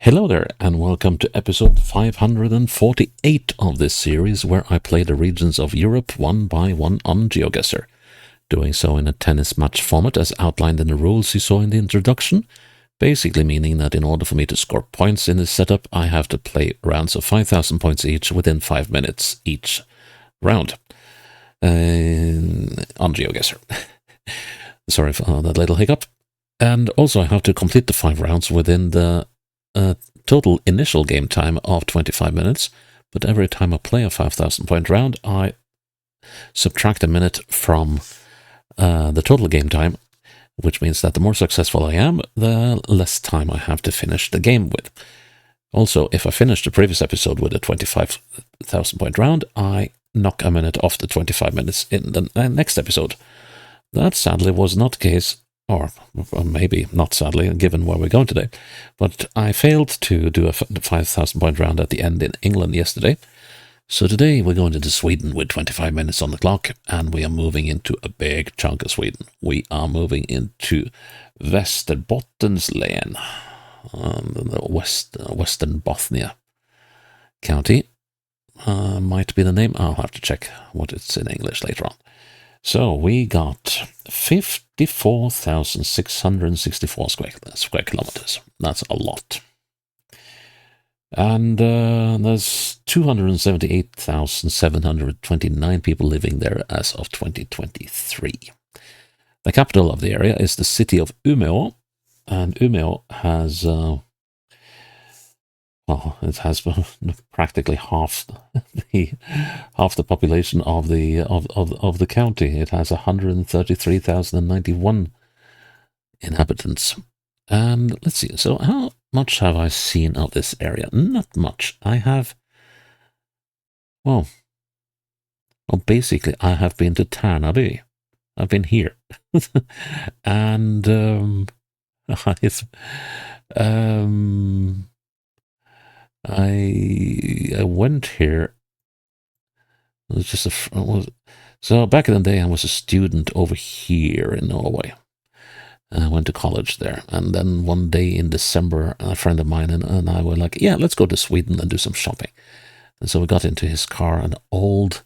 Hello there, and welcome to episode 548 of this series, where I play the regions of Europe one by one on GeoGuessr, doing so in a tennis match format as outlined in the rules you saw in the introduction, basically meaning that in order for me to score points in this setup, I have to play rounds of 5,000 points each within 5 minutes each round on GeoGuessr. Sorry for that little hiccup. And also I have to complete the 5 rounds within the total initial game time of 25 minutes, but every time I play a 5,000 point round, I subtract a minute from the total game time, which means that the more successful I am, the less time I have to finish the game with. Also, if I finish the previous episode with a 25,000 point round, I knock a minute off the 25 minutes in the next episode. That sadly was not the case. Or maybe not sadly, given where we're going today. But I failed to do a 5,000 point round at the end in England yesterday. So today we're going into Sweden with 25 minutes on the clock, and we are moving into a big chunk of Sweden. We are moving into Västerbottens län, the Western Bothnia County. Might be the name. I'll have to check what it's in English later on. So we got 54,664 square kilometers. That's a lot. And there's 278,729 people living there as of 2023. The capital of the area is the city of Umeå, and Umeå has it has practically half the population of the county. It has 133,091 inhabitants. And let's see. So how much have I seen of this area? Not much. I have. Well, basically, I have been to Tärnaby. I've been here, and I went here. It was just so back in the day I was a student over here in Norway. I went to college there, and then one day in December, a friend of mine and I were like, "Yeah, let's go to Sweden and do some shopping." And so we got into his car, an old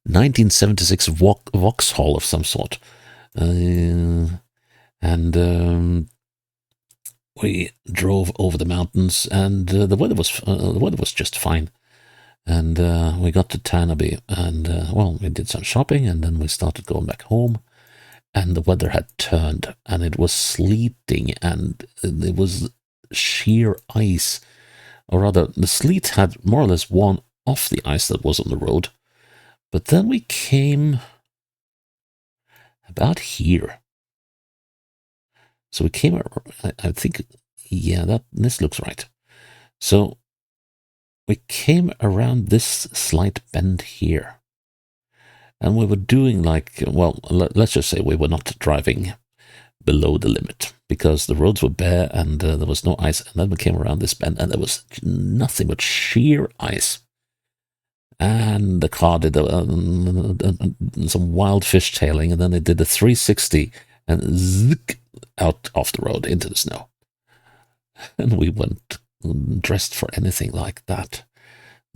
1976 Vauxhall of some sort, and we drove over the mountains, and the weather was just fine. And we got to Tärnaby, and we did some shopping, and then we started going back home. And the weather had turned, and it was sleeting, and it was sheer ice, or rather, the sleet had more or less worn off the ice that was on the road. But then we came about here. So we came, I think, yeah, this looks right. So we came around this slight bend here. And we were doing let's just say we were not driving below the limit, because the roads were bare and there was no ice. And then we came around this bend and there was nothing but sheer ice. And the car did some wild fishtailing, and then it did a 360 and zick out off the road into the snow. And we weren't dressed for anything like that.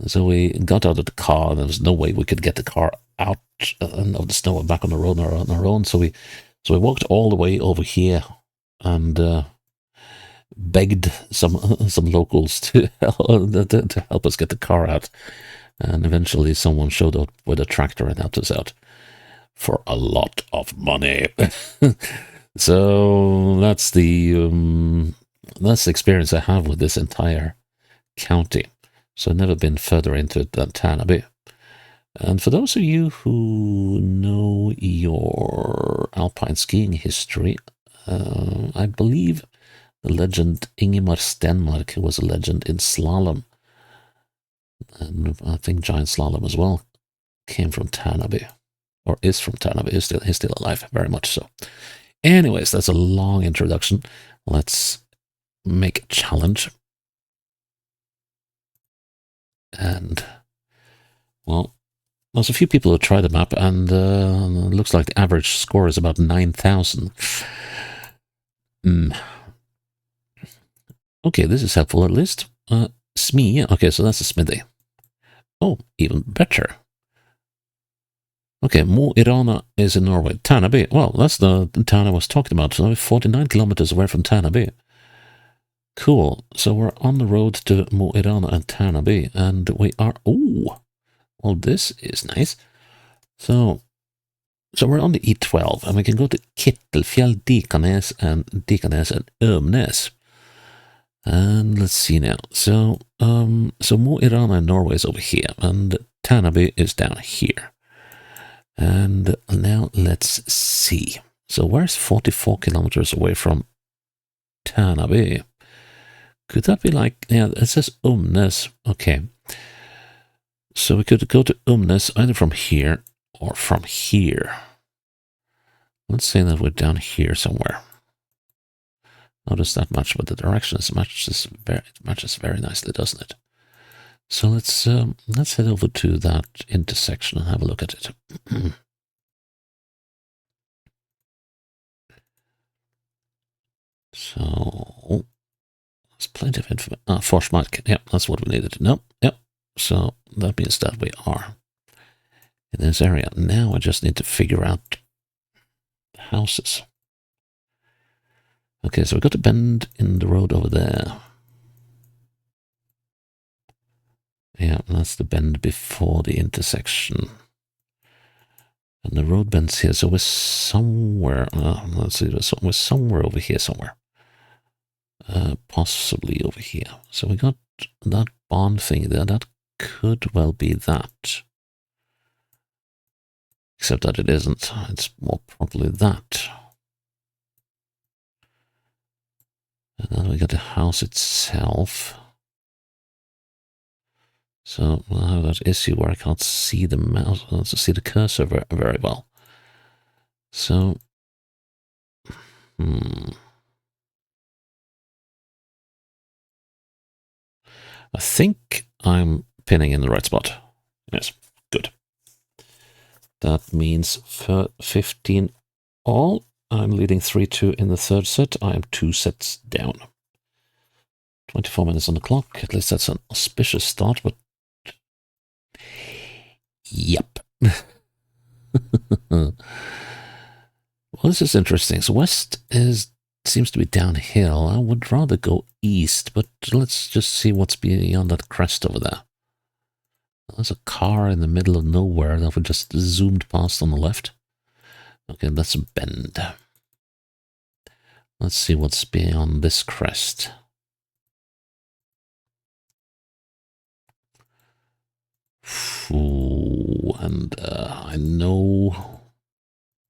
So we got out of the car, and there was no way we could get the car out of the snow and back on the road on our own. So we walked all the way over here and begged some locals to help us get the car out. And eventually someone showed up with a tractor and helped us out for a lot of money. So that's the experience I have with this entire county. So I've never been further into it than Tärnaby. And for those of you who know your alpine skiing history, I believe the legend Ingemar Stenmark, who was a legend in slalom, and I think giant slalom as well, came from Tärnaby, or is from Tärnaby. He's still alive, very much so. Anyways, that's a long introduction. Let's make a challenge. And, well, there's a few people who tried the map, and it looks like the average score is about 9,000. Okay, this is helpful at least. Smee. Okay, so that's a smithy. Oh, even better. Okay, Mo i Rana is in Norway. Tärnaby. Well, that's the town I was talking about. So 49 kilometers away from Tärnaby. Cool. So we're on the road to Mo i Rana and Tärnaby, and we are. Oh, well, this is nice. So we're on the E12, and we can go to Kittelfjell, Dikanes, and Ömnes. And let's see now. So Mo i Rana in Norway is over here, and Tärnaby is down here. And now let's see. So where's 44 kilometers away from Tärnaby? Could that be like, yeah, it says Umnes. Okay. So we could go to Umnes either from here or from here. Let's say that we're down here somewhere. Notice that much, but the direction matches very nicely, doesn't it? So let's head over to that intersection and have a look at it. So there's plenty of information. Forsmark. Yep, that's what we needed to know. Yep. So that means that we are in this area. Now I just need to figure out the houses. Okay, so we got a bend in the road over there. Yeah, that's the bend before the intersection. And the road bends here, so we're somewhere. Let's see, we're somewhere over here somewhere. Possibly over here. So we got that barn thing there. That could well be that. Except that it isn't. It's more probably that. And then we got the house itself. So I have that issue where I can't see the mouse, see the cursor very well. So, I think I'm pinning in the right spot. Yes, good. That means for 15 all. I'm leading 3-2 in the third set. I am 2 sets down. 24 minutes on the clock. At least that's an auspicious start, but yep. Well, this is interesting. So west seems to be downhill. I would rather go east, but let's just see what's beyond that crest over there. There's a car in the middle of nowhere that we just zoomed past on the left. Okay, that's a bend. Let's see what's beyond this crest. Ooh, and I know.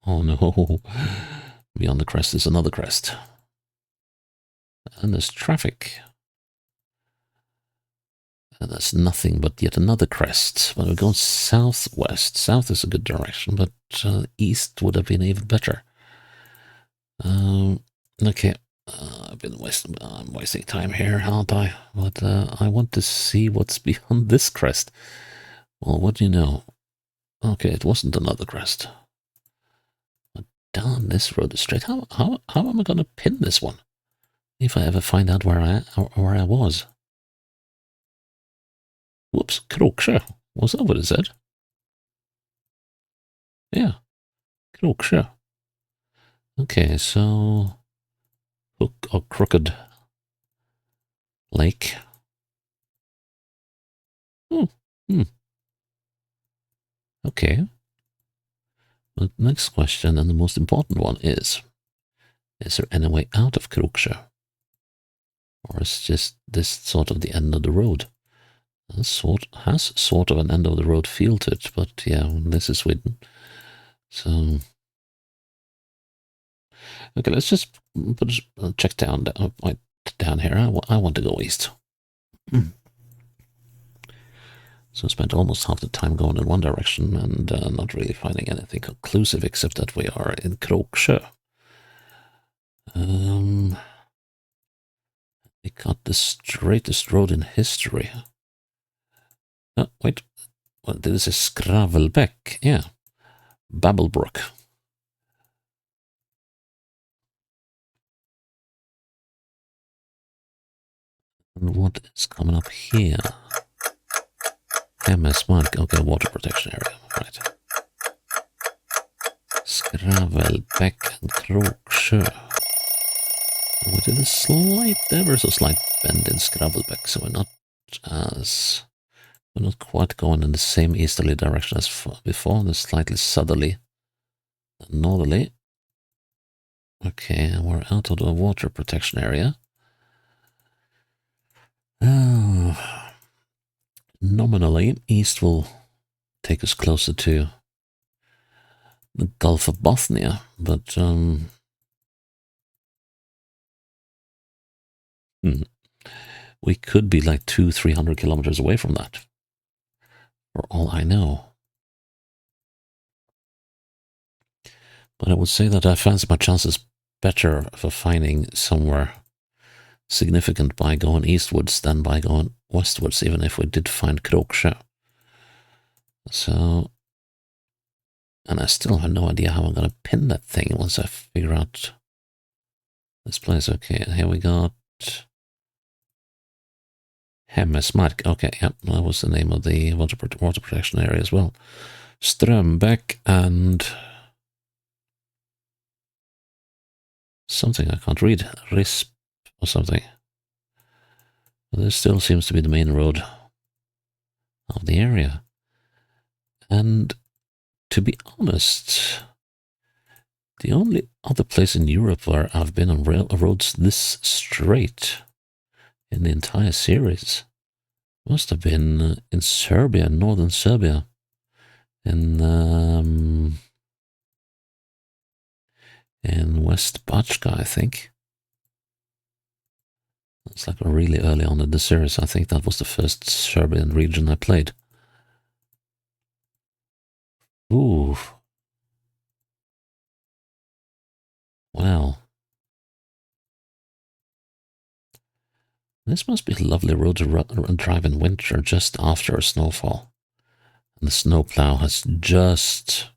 Oh no. Beyond the crest is another crest. And there's traffic. And there's nothing but yet another crest. But we're going southwest. South is a good direction, but east would have been even better. Okay. I'm wasting time here, aren't I? But I want to see what's beyond this crest. Well, what do you know? Okay, it wasn't another crest. But down this road is straight. How am I going to pin this one? If I ever find out where I was. Whoops, Kroksjö. Was that what it said? Yeah, Kroksjö. Okay, so hook or crooked lake. Okay. The next question, and the most important one, is there any way out of Kroksjö? Or is just this sort of the end of the road? Has sort of an end of the road feel to it, but yeah, this is Sweden. So, okay, let's just put a check down here. I want to go east. So I spent almost half the time going in one direction and not really finding anything conclusive except that we are in Kroksjö. We got the straightest road in history. Oh, wait. Well, this is Skravlbäck. Yeah. Babelbrook. And what is coming up here? MS mark. Okay, water protection area. Right. Skravlbäck and Kroksjö. We did a slight, ever so slight bend in Skravlbäck, so we're not quite going in the same easterly direction as before. There's slightly southerly and northerly. Okay, and we're out of the water protection area. Nominally, east will take us closer to the Gulf of Bothnia, but we could be like 200-300 kilometers away from that, for all I know. But I would say that I fancy my chances better for finding somewhere significant by going eastwards than by going westwards, even if we did find Kroksjö. So, and I still have no idea how I'm going to pin that thing once I figure out this place. Okay, here we got Hemmesmark. Okay, yep, that was the name of the water protection area as well. Strömbäck and something I can't read. Risp or something. This still seems to be the main road of the area. And to be honest, the only other place in Europe where I've been on roads this straight in the entire series must have been in Serbia, northern Serbia, in West Bachka, I think. It's like really early on in the series. I think that was the first Serbian region I played. Ooh. Wow. This must be a lovely road to drive in winter just after a snowfall. And the snowplow has just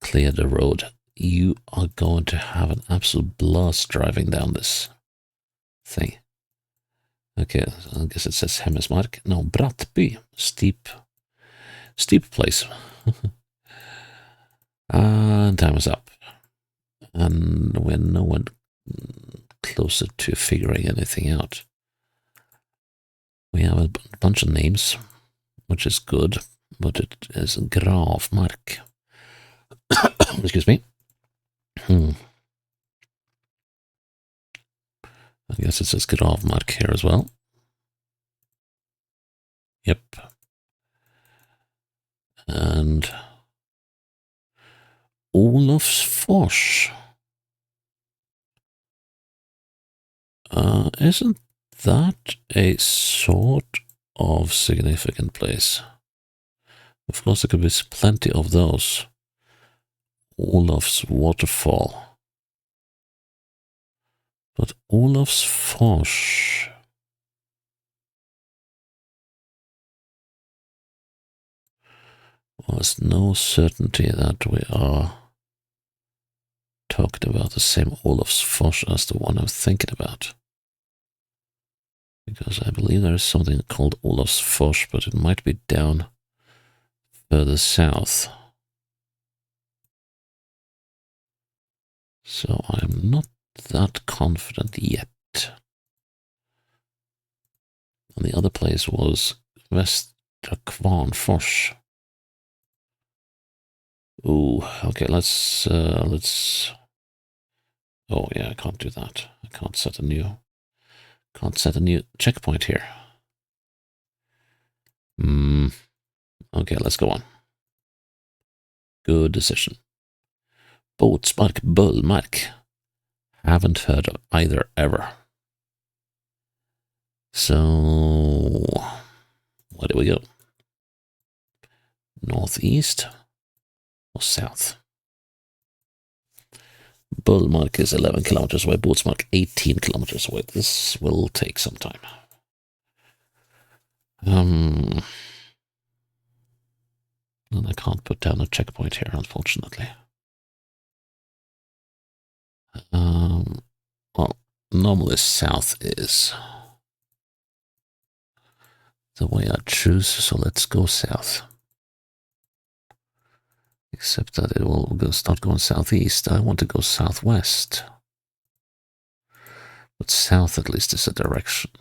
cleared the road. You are going to have an absolute blast driving down this thing. Okay, I guess it says Hemmesmark. No, Brattby. Steep place. And time is up. And we're nowhere closer to figuring anything out. We have a bunch of names, which is good, but it is Gravmark. Excuse me. I guess it says Gravmark here as well. Yep. And Olofsfors. Isn't that a sort of significant place? Of course, there could be plenty of those. Olof's waterfall. But Olofsfors. There's no certainty that we are talking about the same Olofsfors as the one I'm thinking about. Because I believe there is something called Olofsfors, but it might be down further south. So I'm not that confident yet. And the other place was Västra Kvarnfors. Ooh, okay, let's, oh yeah, I can't do that. I can't set a new checkpoint here. Okay, let's go on. Good decision. Båtsmark, Bullmark. Haven't heard of either ever. So, where do we go? Northeast or south? Bullmark is 11 kilometers away, Båtsmark 18 kilometers away. This will take some time. And I can't put down a checkpoint here, unfortunately. Well, normally south is the way I choose, so let's go south. Except that it will start going southeast. I want to go southwest. But south at least is a direction.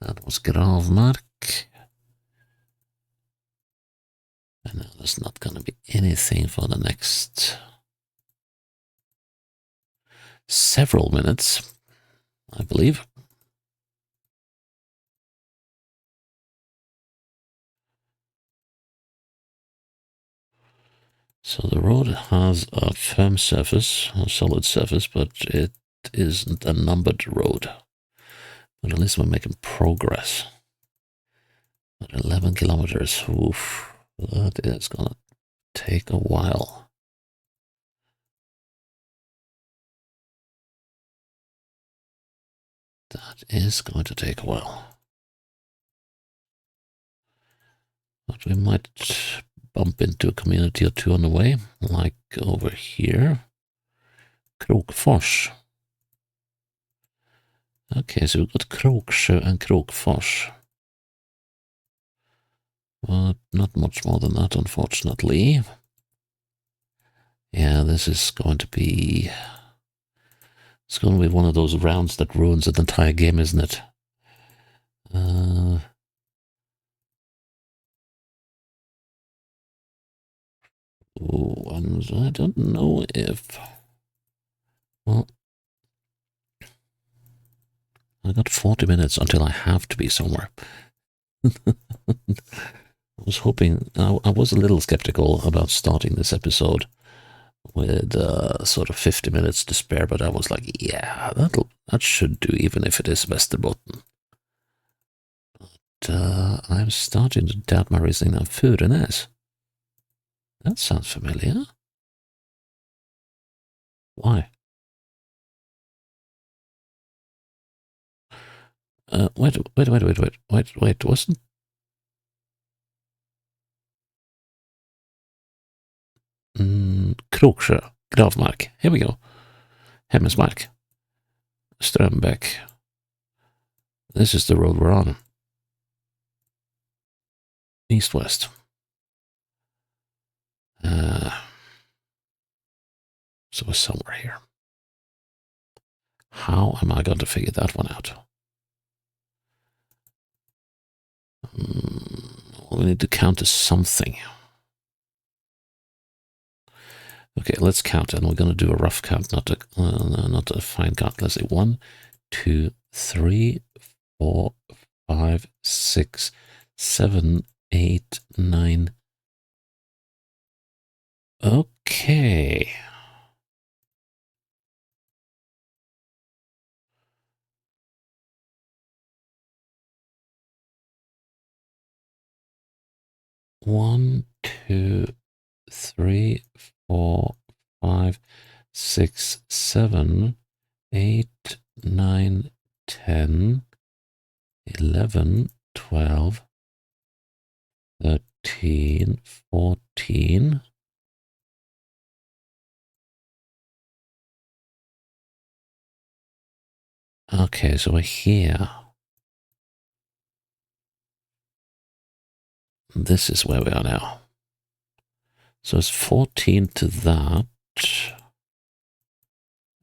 That was Gravmark. And now there's not going to be anything for the next several minutes, I believe. So the road has a firm surface, a solid surface, but it isn't a numbered road. But at least we're making progress. At 11 kilometers, oof, that is gonna take a while. That is going to take a while. But we might bump into a community or two on the way, like over here. Krokfors. Okay, so we've got Kroksjö and Krokfors. But not much more than that, unfortunately. Yeah, this is going to be... It's going to be one of those rounds that ruins an entire game, isn't it? And I don't know if... Well, I got 40 minutes until I have to be somewhere. I was hoping... I was a little skeptical about starting this episode with sort of 50 minutes to spare, but I was like, yeah, that should do, even if it is Västerbotten. But I'm starting to doubt my reasoning on food and ass. That sounds familiar. Why? Wait, wasn't... Kroksjö, Gravmark, here we go. Hemmesmark, Strömbäck. This is the road we're on. East-west. So we're somewhere here. How am I going to figure that one out? We need to count as something. Okay, let's count, and we're going to do a rough count, not a fine count. Let's say 1, 2, 3, 4, 5, 6, 7, 8, 9. Okay. One, 2, 3, 4, 5, 6, 7, 8, 9, 10, 11, 12, 13, 14. Okay, so we're here. This is where we are now. So it's 14 to that.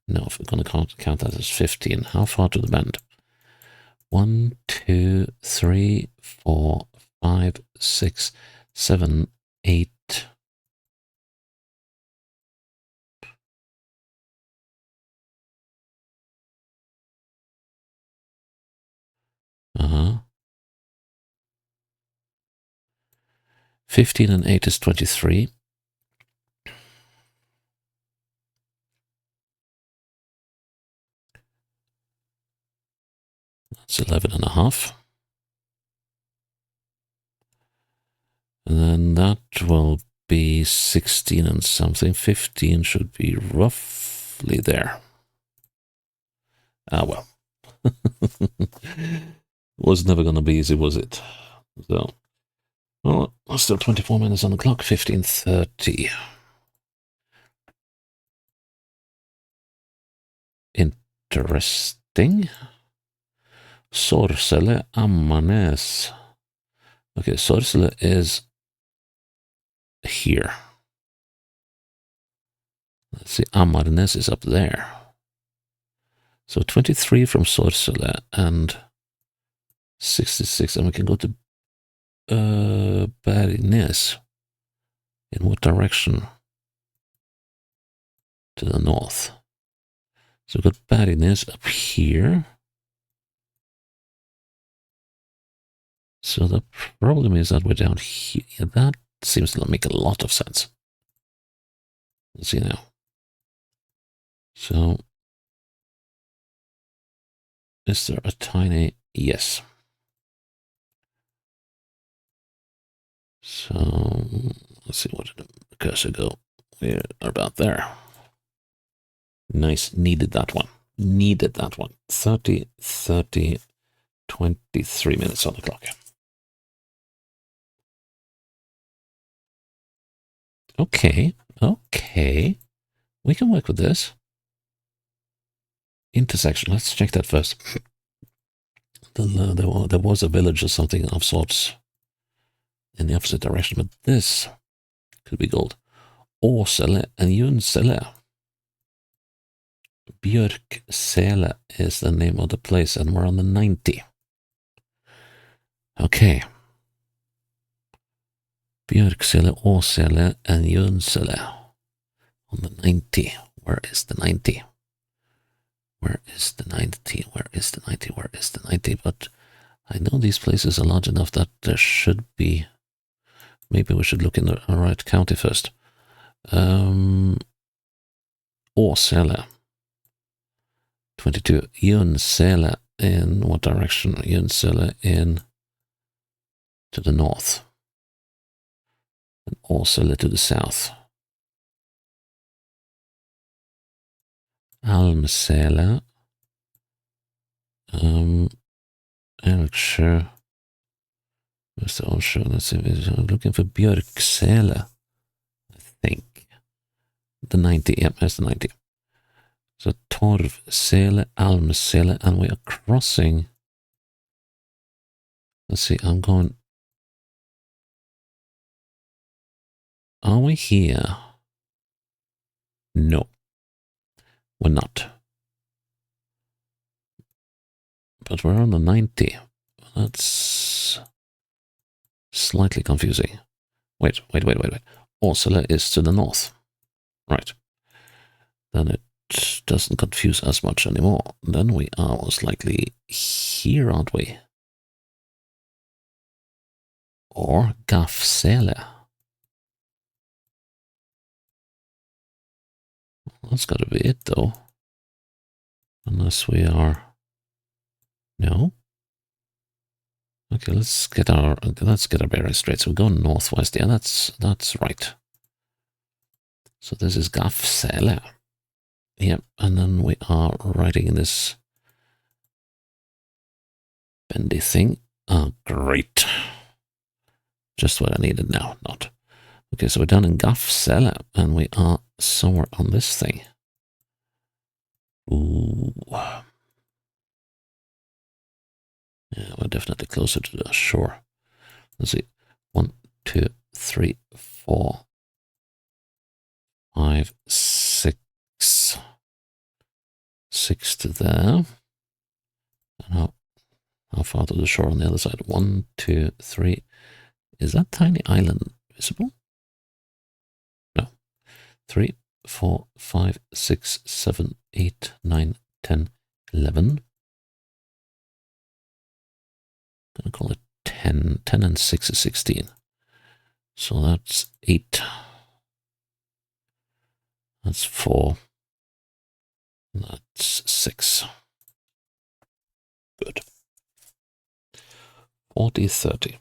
No, if we're going to count that as 15. How far to the bend? 1, 2, 3, 4, 5, 6, 7, 8. Uh-huh. 15 and 8 is 23. That's 11 and a half. And then that will be 16 and something. 15 should be roughly there. Ah, well. Was never going to be easy, was it? So, well, still 24 minutes on the clock, 15:30. Interesting. Sorsele, Ammarnäs. Okay, Sorsele is here. Let's see, Ammarnäs is up there. So 23 from Sorsele and 66, and we can go to Bergnäs. In what direction? To the north. So we've got Bergnäs up here. So the problem is that we're down here. Yeah, that seems to make a lot of sense. Let's see now. So, is there a tiny... Yes. So, let's see, what did the cursor go? We're about there. Nice, needed that one. Needed that one. 30, 30, 23 minutes on the clock. Okay, okay. We can work with this. Intersection, let's check that first. There was a village or something of sorts in the opposite direction, but this could be gold. Åsele and Junsele. Björksele is the name of the place, and we're on the 90. Okay. Björksele, Åsele, and Junsele. On the 90. Where is the 90? Where is the 90? Where is the 90? Where is the 90? But I know these places are large enough that there should be... Maybe we should look in the right county first. Åsele. 22. Junsele in what direction? Junsele in to the north. And Åsele to the south. Almsele. Elksjö. Mr. Olsjö. Let's see. I'm looking for Björksele. I think. The 90. Yep, that's the 90. So Torvsele, Almsele, and we are crossing. Let's see, I'm going. Are we here? No, we're not. But we're on the 90. That's slightly confusing. Wait. Åsele is to the north. Right. Then it doesn't confuse us much anymore. Then we are most likely here, aren't we? Or Gaffsele. That's got to be it, though. Unless we are... No? Okay, let's get our bearings straight. So we're going northwest. Yeah, that's right. So this is Gaffsele. Yep, and then we are riding in this bendy thing. Oh, great. Just what I needed now, not. Okay, so we're down in Gaffsele, and we are somewhere on this thing. Ooh. Yeah, we're definitely closer to the shore. Let's see. 1, 2, 3, 4, 5, 6. 6 to there. And how far to the shore on the other side? 1, 2, 3. Is that tiny island visible? No. 3, 4, 5, 6, 7, 8, 9, 10, 11. I'm going to call it 10. 10 and 6 is 16. So that's 8. That's 4. That's 6. Good. 40, 30.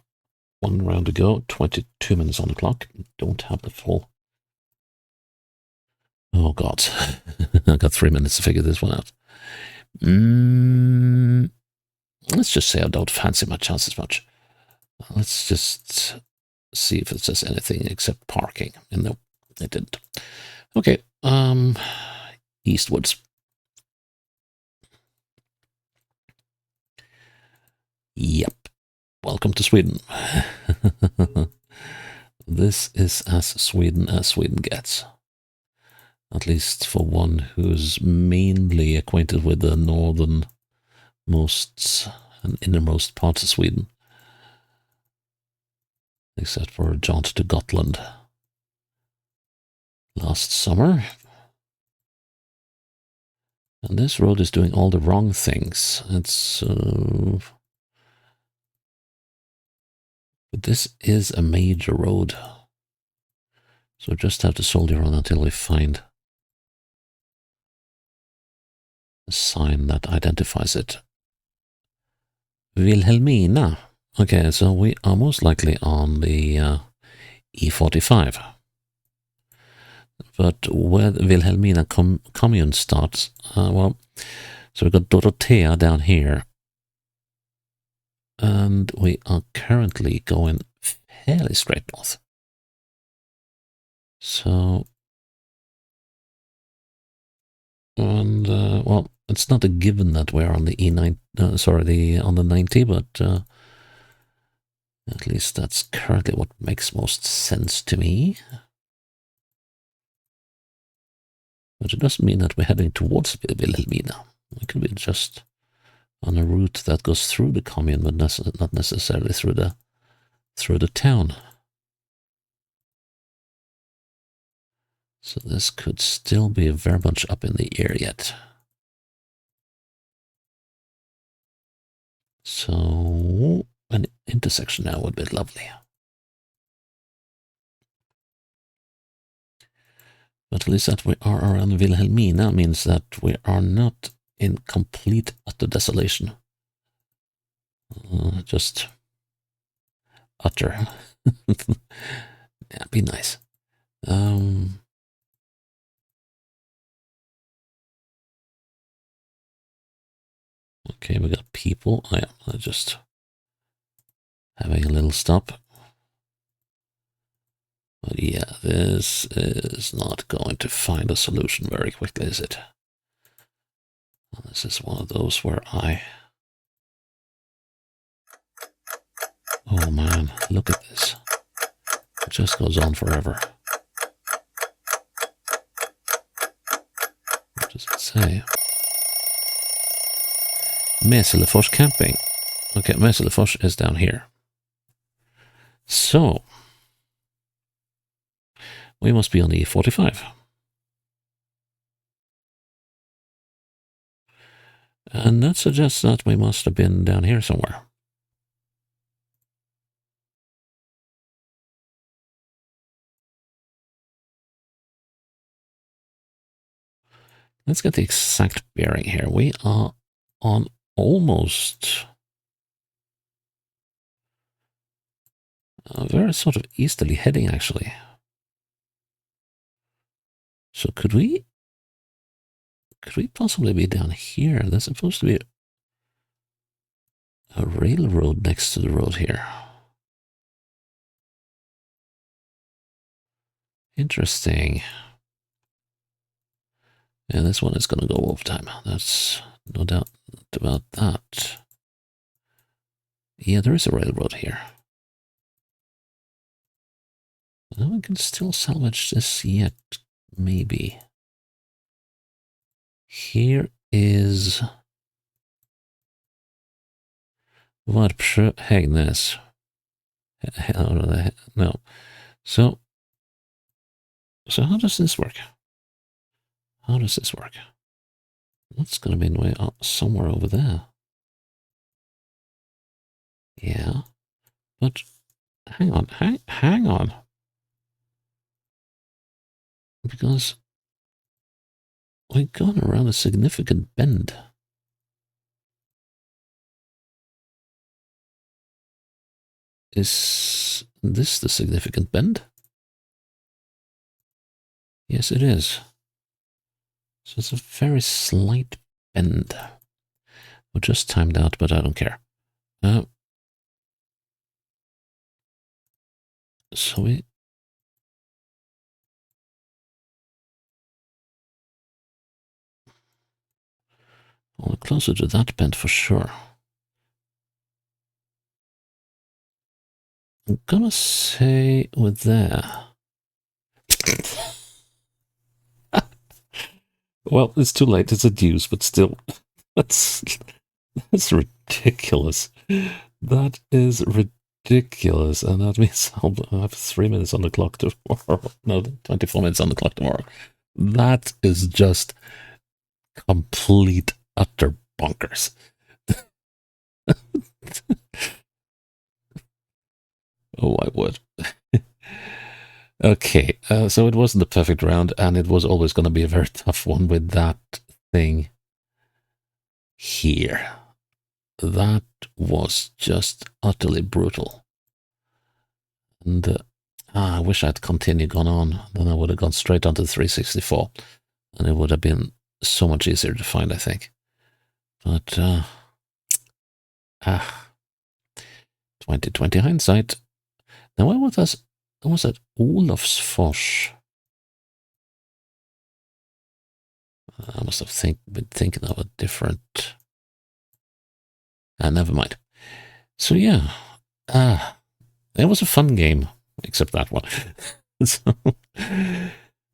1 round to go. 22 minutes on the clock. Don't have the full. Oh, God. I've got 3 minutes to figure this one out. Let's just say I don't fancy my chances much. Let's just see if it says anything except parking. And no, it didn't. Okay. Eastwards. Yep. Welcome to Sweden. This is as Sweden gets. At least for one who's mainly acquainted with the northernmost and innermost parts of Sweden. Except for a jaunt to Gotland last summer. And this road is doing all the wrong things. But this is a major road. So just have to soldier on until we find a sign that identifies it. Wilhelmina. Okay, so we are most likely on the E45. But where the Wilhelmina commune starts, so we've got Dorothea down here. And we are currently going fairly straight north. So, and well, it's not a given that we're on the E9, on the 90, but at least that's currently what makes most sense to me. But it doesn't mean that we're heading towards Wilhelmina. It could be just on a route that goes through the commune, but not necessarily through the town. So this could still be very much up in the air yet. So an intersection now would be lovely. But at least that we are around Wilhelmina means that we are not in complete utter desolation. Just utter. Yeah, be nice. Okay, we got people. Oh, yeah, I'm just having a little stop. But yeah, this is not going to find a solution very quickly, is it? This is one of those where oh man, look at this. It just goes on forever. What does it say? Meselefors camping. Okay, Meselefors is down here. So, we must be on the E45. And that suggests that we must have been down here somewhere. Let's get the exact bearing here. We are on almost a very sort of easterly heading, actually. So could we possibly be down here? There's supposed to be a railroad next to the road here. Interesting. Yeah, this one is going to go overtime. That's no doubt about that. Yeah, there is a railroad here. Well, we can still salvage this yet, maybe. Here is Varpsjö Häggnäs. No. So how does this work? How does this work? That's going to be in the way somewhere over there. Yeah. But hang on. Because we've gone around a significant bend. Is this the significant bend? Yes, it is. So it's a very slight bend. We're just timed out, but I don't care. So we... well, we're closer to that bend for sure. I'm gonna say with there. Well, it's too late. It's a deuce, but still, that's ridiculous. That is ridiculous, and that means I'll have 3 minutes on the clock tomorrow. No, 24 minutes on the clock tomorrow. That is just complete, utter bonkers. Oh, I would. Okay, so it wasn't the perfect round, and it was always going to be a very tough one with that thing here. That was just utterly brutal. And I wish I'd continued gone on. Then I would have gone straight onto 364, and it would have been so much easier to find, I think. But 2020 hindsight. Now, where was that? Was that Olofsfors? I must have been thinking of a different. Never mind. So yeah, it was a fun game, except that one. So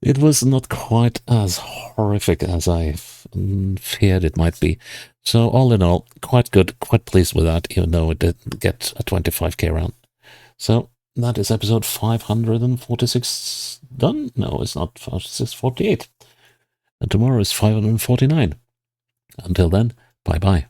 it was not quite as horrific as I feared it might be. So all in all, quite good, quite pleased with that, even though it didn't get a 25k round. So that is episode 546 done. No, it's not 648. And tomorrow is 549. Until then, bye-bye.